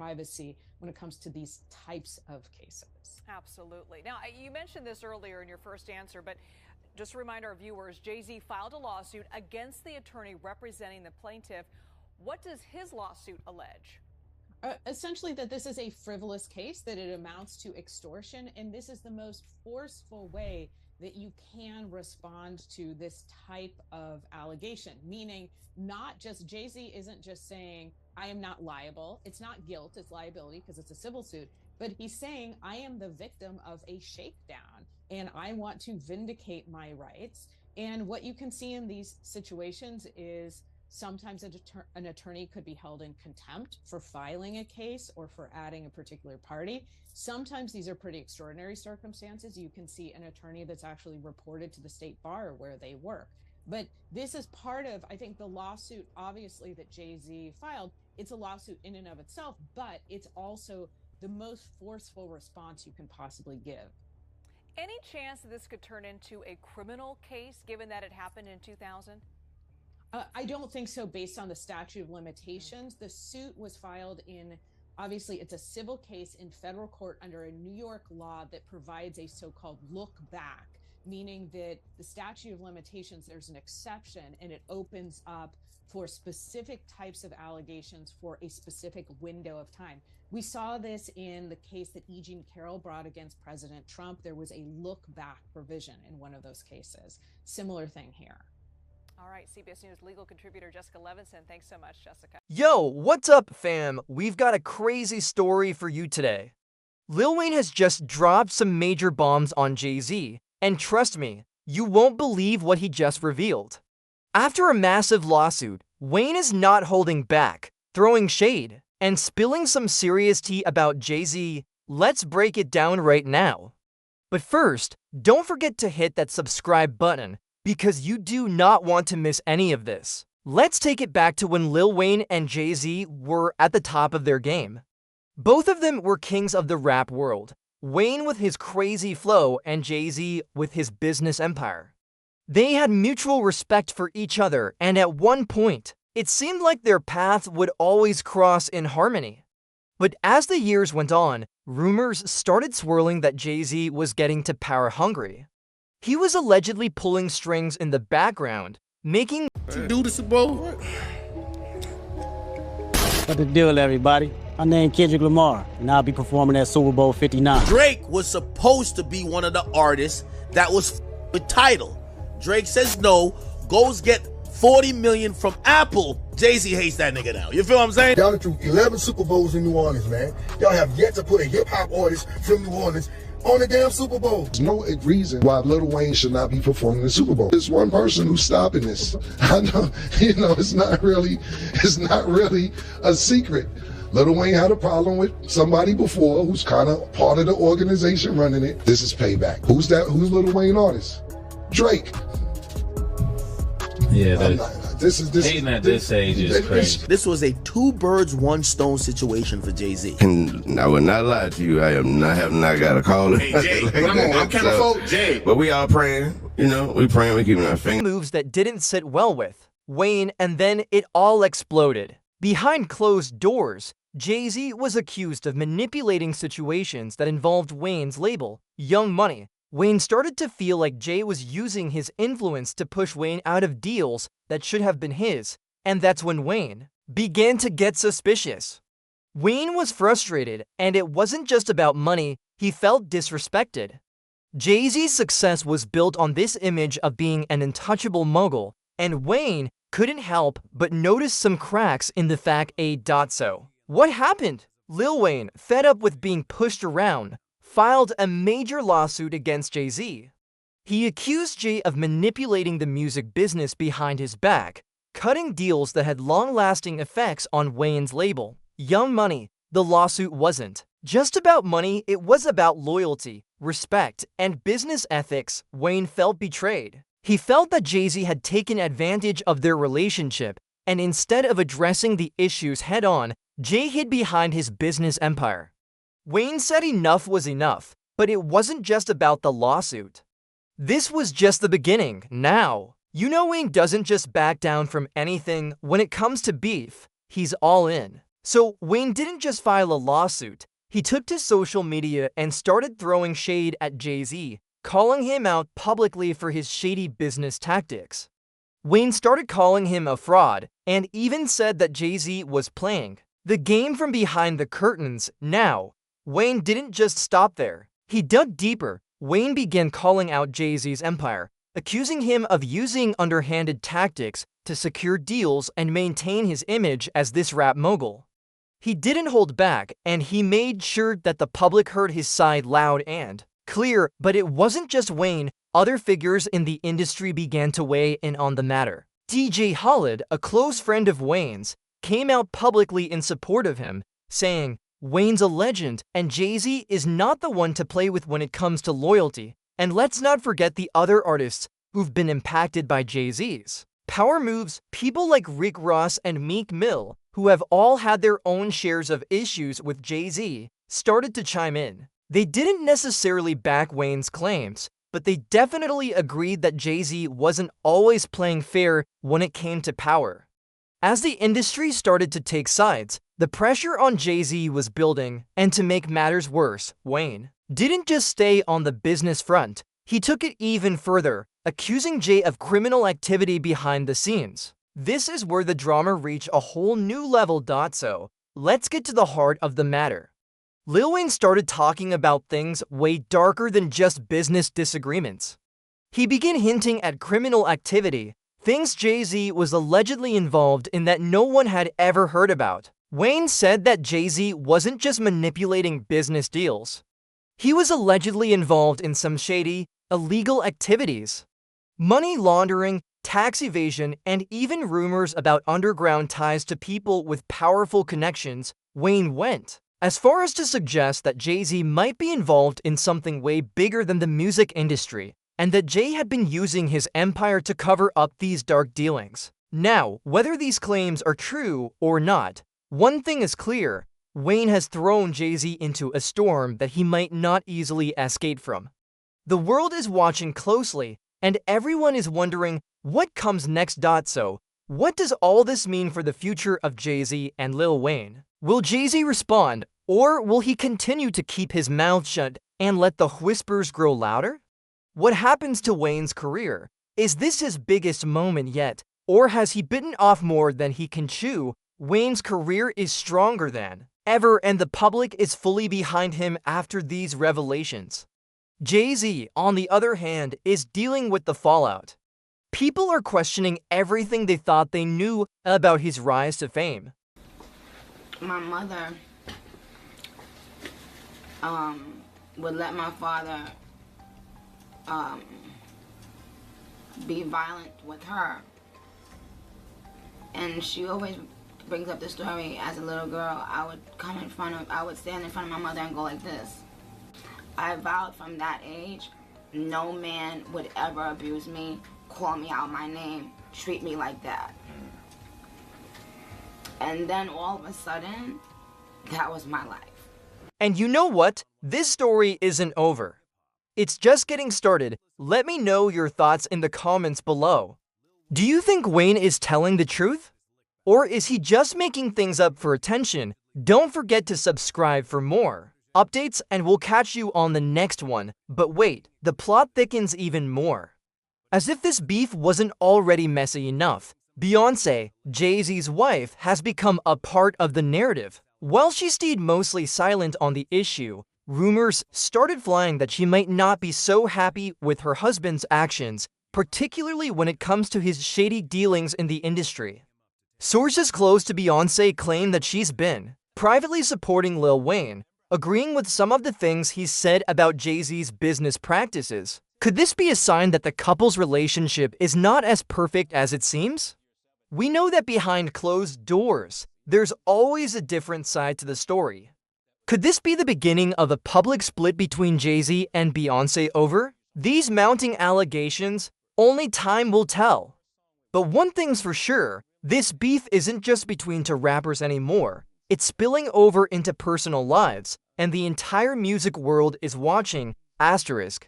privacy when it comes to these types of cases. Absolutely. Now, you mentioned this earlier in your first answer, but just to remind our viewers, Jay-Z filed a lawsuit against the attorney representing the plaintiff. What does his lawsuit allege? Essentially that this is a frivolous case, that it amounts to extortion, and this is the most forceful way that you can respond to this type of allegation, meaning not just Jay-Z isn't just saying, I am not liable. It's not guilt, it's liability because it's a civil suit, but he's saying I am the victim of a shakedown and I want to vindicate my rights. And what you can see in these situations is sometimes an attorney could be held in contempt for filing a case or for adding a particular party. Sometimes these are pretty extraordinary circumstances. You can see an attorney that's actually reported to the state bar where they work. But this is part of, I think, the lawsuit, obviously, that Jay-Z filed. It's a lawsuit in and of itself, but it's also the most forceful response you can possibly give. Any chance that this could turn into a criminal case, given that it happened in 2000? I don't think so based on the statute of limitations. The suit was filed in, obviously, it's a civil case in federal court under a New York law that provides a so-called look back, meaning that the statute of limitations, there's an exception and it opens up for specific types of allegations for a specific window of time. We saw this in the case that E. Jean Carroll brought against President Trump. There was a look back provision in one of those cases. Similar thing here. All right, CBS News legal contributor Jessica Levinson. Thanks so much, Jessica. Yo, what's up, fam? We've got a crazy story for you today. Lil Wayne has just dropped some major bombs on Jay-Z, and trust me, you won't believe what he just revealed. After a massive lawsuit, Wayne is not holding back, throwing shade, and spilling some serious tea about Jay-Z. Let's break it down right now. But first, don't forget to hit that subscribe button, because you do not want to miss any of this. Let's take it back to when Lil Wayne and Jay-Z were at the top of their game. Both of them were kings of the rap world, Wayne with his crazy flow and Jay-Z with his business empire. They had mutual respect for each other, and at one point, it seemed like their paths would always cross in harmony. But as the years went on, rumors started swirling that Jay-Z was getting to power hungry. He was allegedly pulling strings in the background, making do the Super Bowl. What the deal, everybody? My name Kendrick Lamar, and I'll be performing at Super Bowl 59. Drake was supposed to be one of the artists that was with Tidal. Drake says no, goes get 40 million from Apple. Jay-Z hates that nigga now. You feel what I'm saying? Y'all through 11 Super Bowls in New Orleans, man. Y'all have yet to put a hip-hop artist from New Orleans on the damn Super Bowl. There's no reason why Lil Wayne should not be performing the Super Bowl. There's one person who's stopping this. I know, it's not really a secret. Lil Wayne had a problem with somebody before who's kind of part of the organization running it. This is payback. Who's that? Who's Lil Wayne artist? Drake. Yeah, hating at this age is crazy. This was a two birds, one stone situation for Jay-Z. And I will not lie to you, have not got a call. Hey, Jay, I'm kind Jay. But we all praying, we praying, we keeping our fingers. Moves that didn't sit well with Wayne, and then it all exploded. Behind closed doors, Jay-Z was accused of manipulating situations that involved Wayne's label, Young Money. Wayne started to feel like Jay was using his influence to push Wayne out of deals that should have been his, and that's when Wayne began to get suspicious. Wayne was frustrated, and it wasn't just about money, he felt disrespected. Jay-Z's success was built on this image of being an untouchable mogul, and Wayne couldn't help but notice some cracks in the fact so. What happened? Lil Wayne, fed up with being pushed around, filed a major lawsuit against Jay-Z. He accused Jay of manipulating the music business behind his back, cutting deals that had long-lasting effects on Wayne's label, Young Money. The lawsuit wasn't just about money, it was about loyalty, respect, and business ethics. Wayne felt betrayed. He felt that Jay-Z had taken advantage of their relationship, and instead of addressing the issues head-on, Jay hid behind his business empire. Wayne said enough was enough, but it wasn't just about the lawsuit. This was just the beginning. Now, Wayne doesn't just back down from anything when it comes to beef. He's all in. So Wayne didn't just file a lawsuit. He took to social media and started throwing shade at Jay-Z, calling him out publicly for his shady business tactics. Wayne started calling him a fraud and even said that Jay-Z was playing the game from behind the curtains. Now, Wayne didn't just stop there. He dug deeper. Wayne began calling out Jay-Z's empire, accusing him of using underhanded tactics to secure deals and maintain his image as this rap mogul. He didn't hold back, and he made sure that the public heard his side loud and clear. But it wasn't just Wayne. Other figures in the industry began to weigh in on the matter. DJ Khaled, a close friend of Wayne's, came out publicly in support of him, saying, "Wayne's a legend, and Jay-Z is not the one to play with when it comes to loyalty." And let's not forget the other artists who've been impacted by Jay-Z's power moves, people like Rick Ross and Meek Mill, who have all had their own shares of issues with Jay-Z, started to chime in. They didn't necessarily back Wayne's claims, but they definitely agreed that Jay-Z wasn't always playing fair when it came to power. As the industry started to take sides, the pressure on Jay-Z was building, and to make matters worse, Wayne didn't just stay on the business front. He took it even further, accusing Jay of criminal activity behind the scenes. This is where the drama reached a whole new level. So, let's get to the heart of the matter. Lil Wayne started talking about things way darker than just business disagreements. He began hinting at criminal activity, things Jay-Z was allegedly involved in that no one had ever heard about. Wayne said that Jay-Z wasn't just manipulating business deals. He was allegedly involved in some shady, illegal activities. Money laundering, tax evasion, and even rumors about underground ties to people with powerful connections. Wayne went as far as to suggest that Jay-Z might be involved in something way bigger than the music industry, and that Jay had been using his empire to cover up these dark dealings. Now, whether these claims are true or not, one thing is clear: Wayne has thrown Jay-Z into a storm that he might not easily escape from. The world is watching closely, and everyone is wondering what comes next. So, what does all this mean for the future of Jay-Z and Lil Wayne? Will Jay-Z respond, or will he continue to keep his mouth shut and let the whispers grow louder? What happens to Wayne's career? Is this his biggest moment yet, or has he bitten off more than he can chew? Wayne's career is stronger than ever, and the public is fully behind him after these revelations. Jay-Z, on the other hand, is dealing with the fallout. People are questioning everything they thought they knew about his rise to fame. My mother would let my father be violent with her, and she always brings up the story. As a little girl, I would stand in front of my mother and go like this. I vowed from that age, no man would ever abuse me, call me out my name, treat me like that. And then all of a sudden, that was my life. And you know what? This story isn't over. It's just getting started. Let me know your thoughts in the comments below. Do you think Wayne is telling the truth? Or is he just making things up for attention? Don't forget to subscribe for more updates, and we'll catch you on the next one. But wait, the plot thickens even more. As if this beef wasn't already messy enough, Beyoncé, Jay-Z's wife, has become a part of the narrative. While she stayed mostly silent on the issue, rumors started flying that she might not be so happy with her husband's actions, particularly when it comes to his shady dealings in the industry. Sources close to Beyoncé claim that she's been privately supporting Lil Wayne, agreeing with some of the things he's said about Jay-Z's business practices. Could this be a sign that the couple's relationship is not as perfect as it seems? We know that behind closed doors, there's always a different side to the story. Could this be the beginning of a public split between Jay-Z and Beyoncé over these mounting allegations? Only time will tell. But one thing's for sure, this beef isn't just between two rappers anymore. It's spilling over into personal lives, and the entire music world is watching. Asterisk.